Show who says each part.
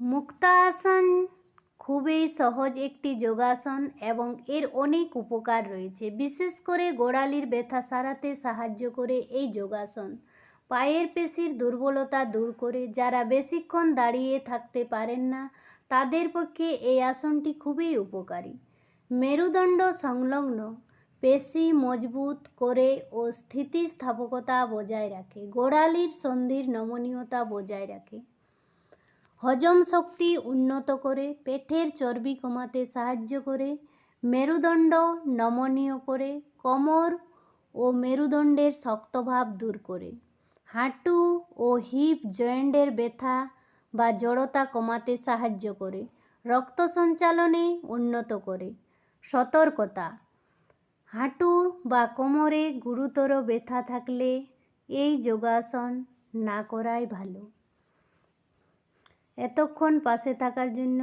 Speaker 1: মুক্তাসন খুবই সহজ একটি যোগাসন এবং এর অনেক উপকার রয়েছে। বিশেষ করে গোড়ালির ব্যথা সারাতে সাহায্য করে এই যোগাসন। পায়ের পেশির দুর্বলতা দূর করে যারা বেশিক্ষণ দাঁড়িয়ে থাকতে পারেন না তাদের পক্ষে এই আসনটি খুবই উপকারী। মেরুদণ্ড সংলগ্ন পেশি মজবুত করে ও স্থিতিস্থাপকতা বজায় রাখে। গোড়ালির সন্ধির নমনীয়তা বজায় রাখে। হজম শক্তি উন্নত করে, পেটের চর্বি কমাতে সাহায্য করে, মেরুদণ্ড নমনীয় করে, কোমর ও মেরুদণ্ডের শক্তভাব দূর করে, হাঁটু ও হিপ জয়েন্টের ব্যথা বা জড়তা কমাতে সাহায্য করে, রক্ত সঞ্চালনে উন্নত করে। সতর্কতা: হাঁটু বা কোমরে গুরুতর ব্যথা থাকলে এই যোগাসন না করাই ভালো। এতক্ষণ পাশে থাকার জন্য